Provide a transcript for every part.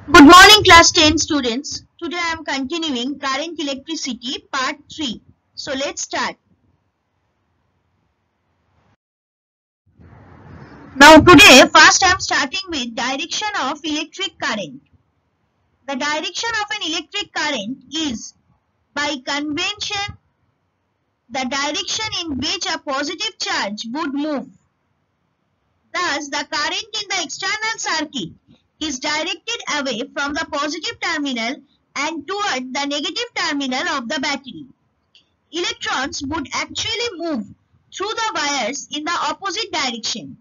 Good morning, class 10 students. Today I am continuing current electricity part 3. So let's start. Now today first I am starting with direction of electric current. The direction of an electric current is by convention the direction in which a positive charge would move. Thus the current in the external circuit is directed away from the positive terminal and toward the negative terminal of the battery. Electrons would actually move through the wires in the opposite direction.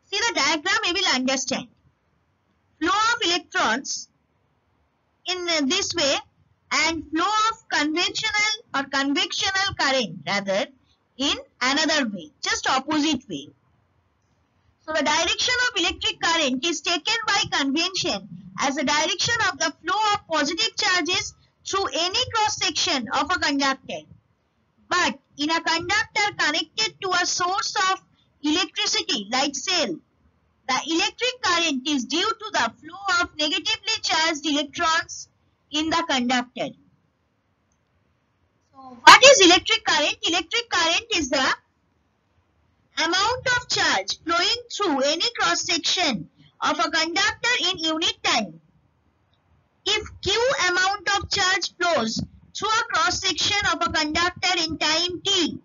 See the diagram, you will understand. Flow of electrons in this way and flow of conventional or convectional current rather in another way, just opposite way. So the direction of electric current is taken by convention as the direction of the flow of positive charges through any cross section of a conductor. But in a conductor connected to a source of electricity like cell, the electric current is due to the flow of negatively charged electrons in the conductor. So what is electric current? Electric current is the amount of charge flowing through any cross section of a conductor in unit time. If Q amount of charge flows through a cross section of a conductor in time t,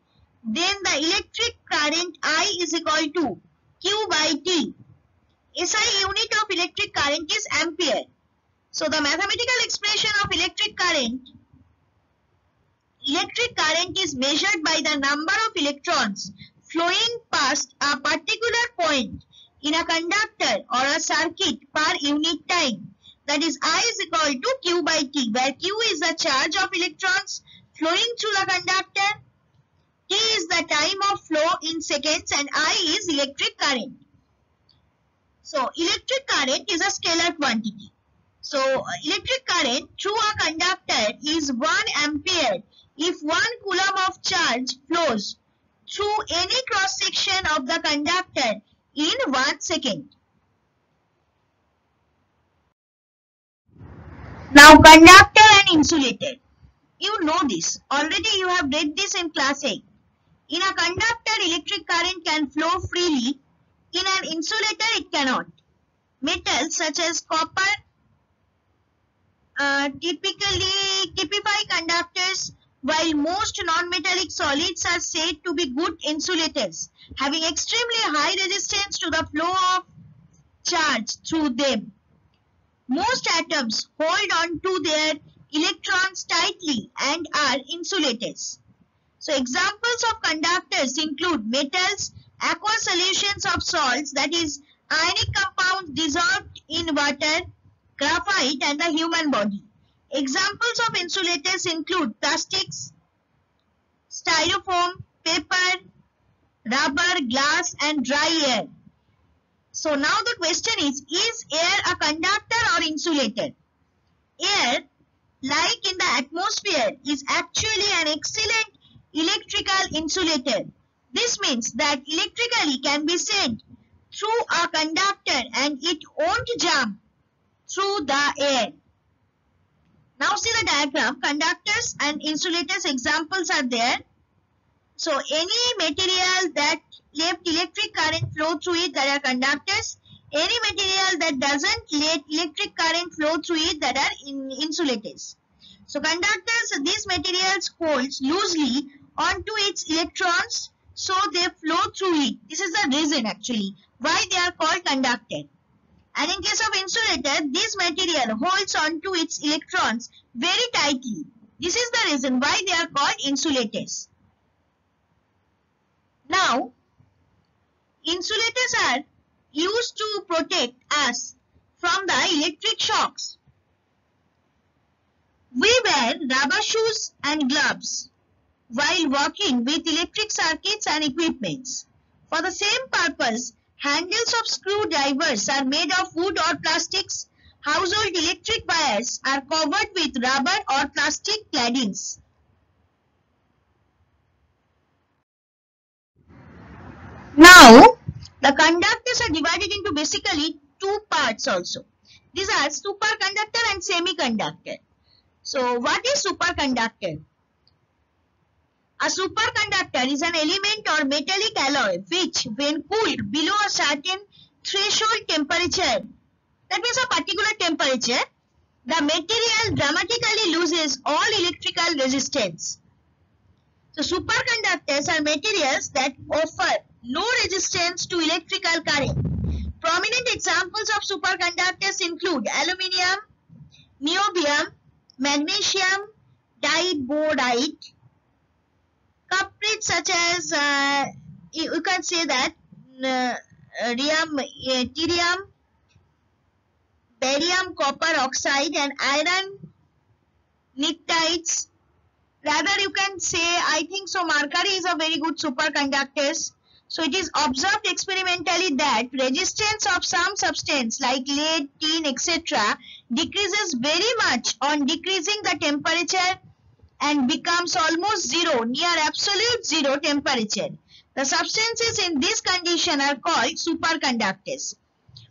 then the electric current I is equal to Q by T. SI unit of electric current is ampere. So the mathematical expression of electric current is measured by the number of electrons flowing past a particular point in a conductor or a circuit per unit time. That is I is equal to Q by T, where Q is the charge of electrons flowing through the conductor, T is the time of flow in seconds, and I is electric current. So electric current is a scalar quantity. So electric current through a conductor is 1 ampere if 1 coulomb of charge flows through any cross section of the conductor in 1 second. Now conductor and insulator. You know this. Already you have read this in class 8. In a conductor, electric current can flow freely. In an insulator, it cannot. Metals such as copper typify conductors, while most non-metallic solids are said to be good insulators, having extremely high resistance to the flow of charge through them. Most atoms hold on to their electrons tightly and are insulators. So examples of conductors include metals, aqueous solutions of salts, that is ionic compounds dissolved in water, graphite, and the human body. Examples of insulators include plastics, styrofoam, paper, rubber, glass, and dry air. So now the question is air a conductor or insulator? Air, like in the atmosphere, is actually an excellent electrical insulator. This means that electrically can be sent through a conductor and it won't jump through the air. Now see the diagram. Conductors and insulators examples are there. So any material that let electric current flow through it, that are conductors. Any material that doesn't let electric current flow through it, that are insulators. So conductors, these materials holds loosely onto its electrons, so they flow through it. This is the reason actually why they are called conductor. And in case of insulator, this material holds onto its electrons very tightly. This is the reason why they are called insulators. Now, insulators are used to protect us from the electric shocks. We wear rubber shoes and gloves while working with electric circuits and equipments. For the same purpose, handles of screwdrivers are made of wood or plastics. Household electric wires are covered with rubber or plastic claddings. Now, the conductors are divided into basically two parts also. These are superconductor and semiconductor. So what is superconductor? A superconductor is an element or metallic alloy which, when cooled below a certain threshold temperature, that means a particular temperature, the material dramatically loses all electrical resistance. So superconductors are materials that offer no resistance to electrical current. Prominent examples of superconductors include aluminium, niobium, magnesium diboride, culprits such as you can say that yttrium, barium, copper oxide, and iron nitrides. Rather, you can say, I think so, mercury is a very good superconductor. So it is observed experimentally that resistance of some substance like lead, tin, etc. decreases very much on decreasing the temperature and becomes almost zero, near absolute zero temperature. The substances in this condition are called superconductors.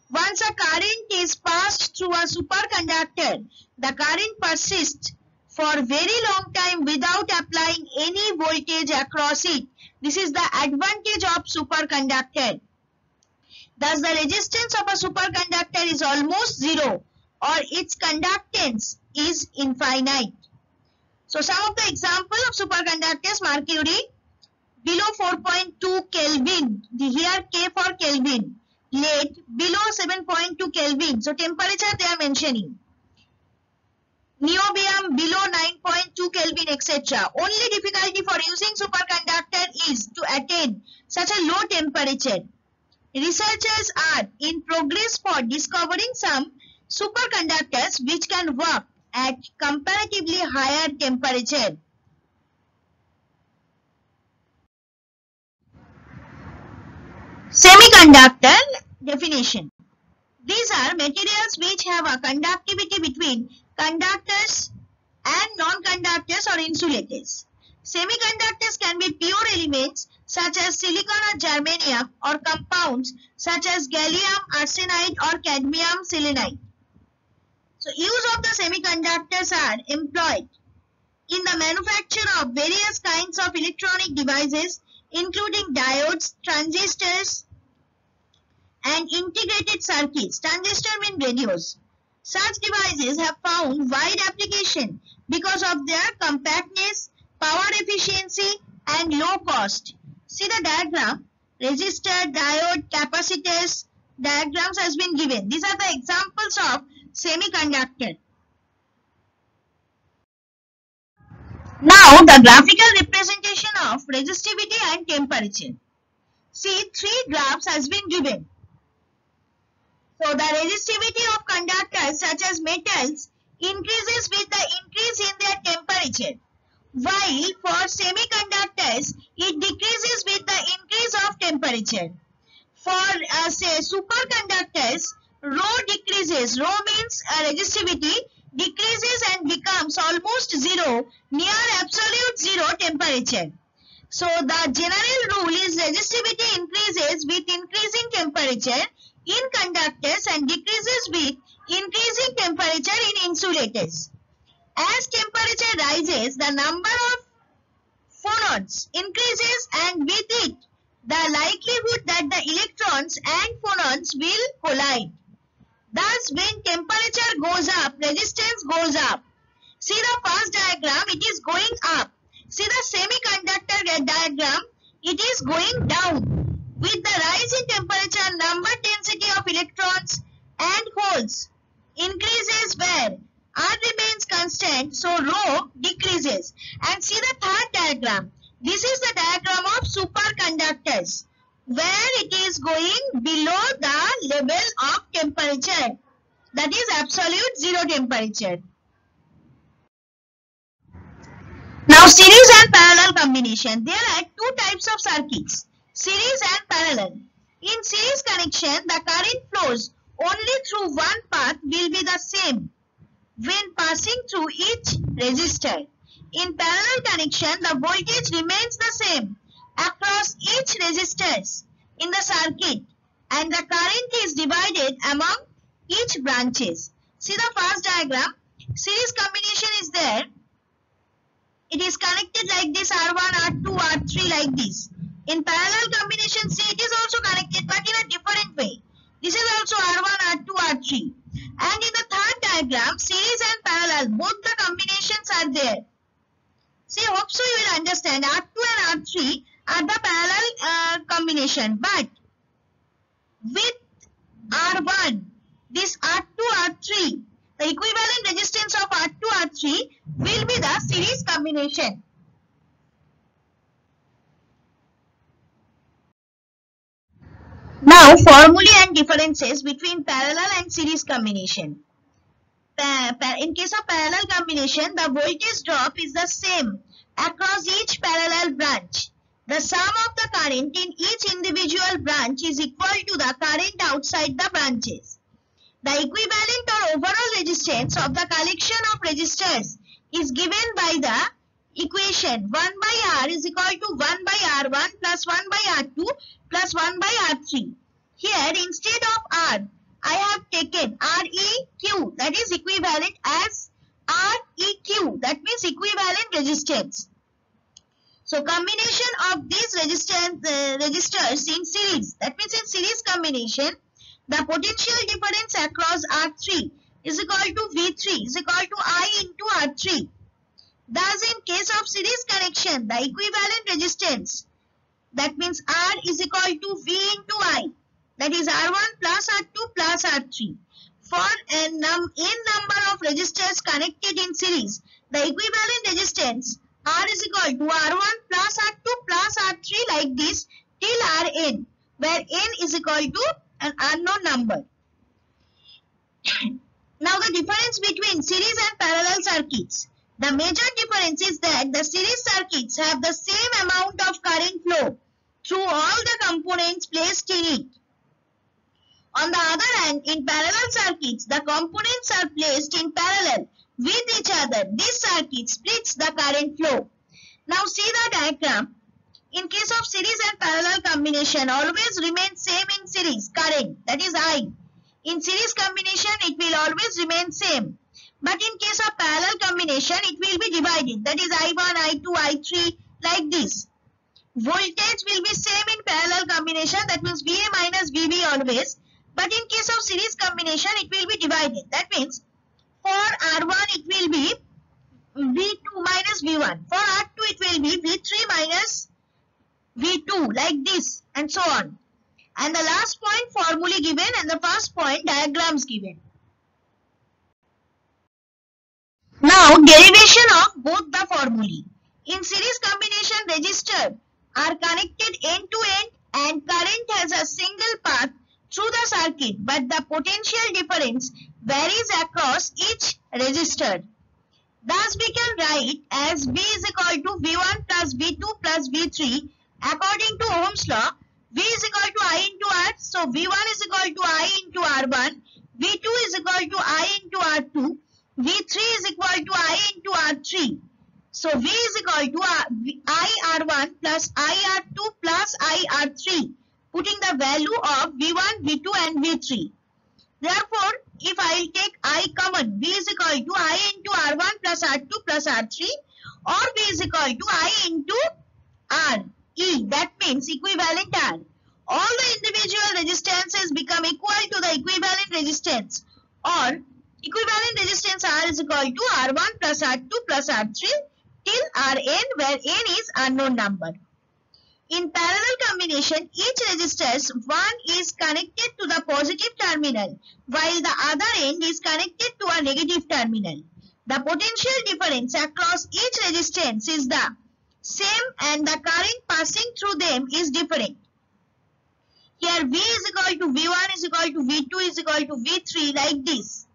Once a current is passed through a superconductor, the current persists for very long time without applying any voltage across it. This is the advantage of superconductor. Thus, the resistance of a superconductor is almost zero, or its conductance is infinite. So, some of the examples of superconductors: mercury below 4.2 Kelvin, here K for Kelvin. Lead below 7.2 Kelvin, so temperature they are mentioning. Niobium below 9.2 Kelvin, etc. Only difficulty for using superconductor is to attain such a low temperature. Researchers are in progress for discovering some superconductors which can work at comparatively higher temperature. Semiconductor definition. These are materials which have a conductivity between conductors and non-conductors or insulators. Semiconductors can be pure elements such as silicon or germanium, or compounds such as gallium arsenide or cadmium selenide. So use of the semiconductors are employed in the manufacture of various kinds of electronic devices, including diodes, transistors, and integrated circuits. Transistor mean radios. Such devices have found wide application because of their compactness, power efficiency, and low cost. See the diagram. Resistor, diode, capacitors diagrams has been given. These are the examples of semiconductor. Now the graphical representation of resistivity and temperature. See, three graphs has been given. So the resistivity of conductors such as metals increases with the increase in their temperature, while for semiconductors it decreases with the increase of temperature. For say superconductors, rho decreases. Rho means resistivity decreases and becomes almost zero, near absolute zero temperature. So the general rule is resistivity increases with increasing temperature in conductors and decreases with increasing temperature in insulators. As temperature rises, the number of phonons increases, and with it the likelihood that the electrons and phonons will collide. Thus, when temperature goes up, resistance goes up. See the first diagram, it is going up. See the semiconductor diagram, it is going down. With the rise in temperature, number density of electrons and holes increases where R remains constant, so rho decreases. And see the third diagram. This is the diagram of superconductors, where it is going below the level of temperature, that is absolute zero temperature. Now series and parallel combination. There are two types of circuits, series and parallel. In series connection, the current flows only through one path will be the same when passing through each resistor. In parallel connection, the voltage remains the same across each resistors in the circuit, and the current is divided among each branches. See the first diagram. Series combination is there. It is connected like this, R1, R2, R3 like this. In parallel combination, see, it is also connected but in a different way. This is also R1, R2, R3. And in the third diagram, series and parallel, both the combinations are there. See, hope so you will understand. R2 and R3 are the parallel combination. But with R1, this R2, R3, the equivalent resistance of R2, R3 will be the series combination. Now, formulae and differences between parallel and series combination. In case of parallel combination, the voltage drop is the same across each parallel branch. The sum of the current in each individual branch is equal to the current outside the branches. The equivalent or overall resistance of the collection of resistors is given by the equation 1 by R is equal to 1 by R1 plus 1 by R2 plus 1 by R3. Here, instead of R, I have taken Req, that is equivalent as Req, that means equivalent resistance. So combination of these resistors in series, that means in series combination, the potential difference across R3 is equal to V3 is equal to I into R3. Thus, in case of series connection, the equivalent resistance, that means R is equal to V into I, that is R1 plus R2 plus R3. For n number of resistors connected in series, the equivalent resistance R is equal to R1 plus R2 plus R3 like this till Rn, where n is equal to an unknown number. Now the difference between series and parallel circuits. The major difference is that the series circuits have the same amount of current flow through all the components placed in it. On the other hand, in parallel circuits, the components are placed in parallel with each other. This circuit splits the current flow. Now see the diagram. In case of series and parallel combination, always remain same in series, current, that is I. In series combination, it will always remain same. But in case of parallel combination, it will be divided, that is I1, I2, I3, like this. Voltage will be same in parallel combination, that means VA minus VB always. But in case of series combination, it will be divided. That means for R1, it will be V2 minus V1. For R2, it will be V3 minus V2, like this, and so on. And the last point, formulae given, and the first point, diagrams given. Now, derivation of both the formulae. In series combination, resistors are connected end to end and current has a single path through the circuit, but the potential difference varies across each resistor. Thus, we can write as V is equal to V1 plus V2 plus V3 according to Ohm's law. V is equal to I into R. So, V1 is equal to I into R1. V2 is equal to I into R2. V3 is equal to I into R3. So, V is equal to I R1 plus I R2 plus I R3, putting the value of V1, V2 and V3. Therefore, if I will take I common, V is equal to I into R1 plus R2 plus R3, or V is equal to I into R, E, that means equivalent R. All the individual resistances become equal to the equivalent resistance, or equivalent resistance R is equal to R1 plus R2 plus R3 till Rn, where n is unknown number. In parallel combination, each resistor, one is connected to the positive terminal, while the other end is connected to a negative terminal. The potential difference across each resistance is the same and the current passing through them is different. Here V is equal to V1 is equal to V2 is equal to V3 like this.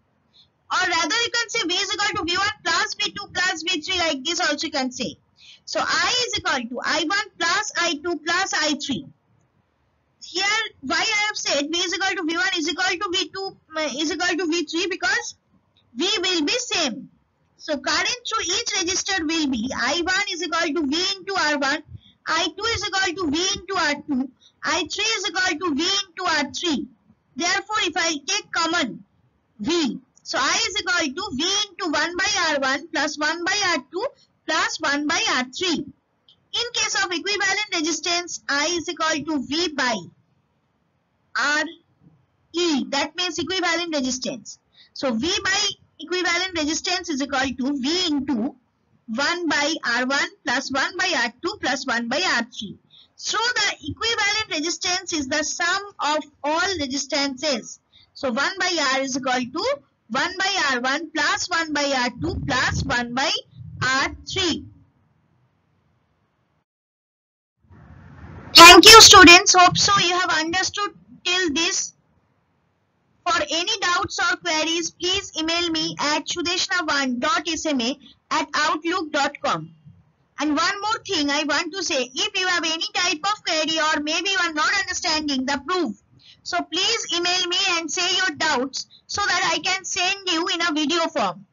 Or rather you can say V is equal to V1 plus V2 plus V3 like this also you can say. So I is equal to I1 plus I2 plus I3. Here why I have said V is equal to V1 is equal to V2 is equal to V3 because V will be same. So current through each resistor will be I1 is equal to V into R1, I2 is equal to V into R2, I3 is equal to V into R3. Therefore if I take common V, So I is equal to V into 1 by R1 plus 1 by R2 plus 1 by R3. In case of equivalent resistance, I is equal to V by RE. That means equivalent resistance. So V by equivalent resistance is equal to V into 1 by R1 plus 1 by R2 plus 1 by R3. So the equivalent resistance is the sum of all resistances. So 1 by R is equal to 1 by R1 plus 1 by R2 plus 1 by R3. Thank you students. Hope so you have understood till this. For any doubts or queries, please email me at sudeshna1.sma@outlook.com. And one more thing I want to say, if you have any type of query or maybe you are not understanding the proof, so please email me and say your doubts so that I can send you in a video form.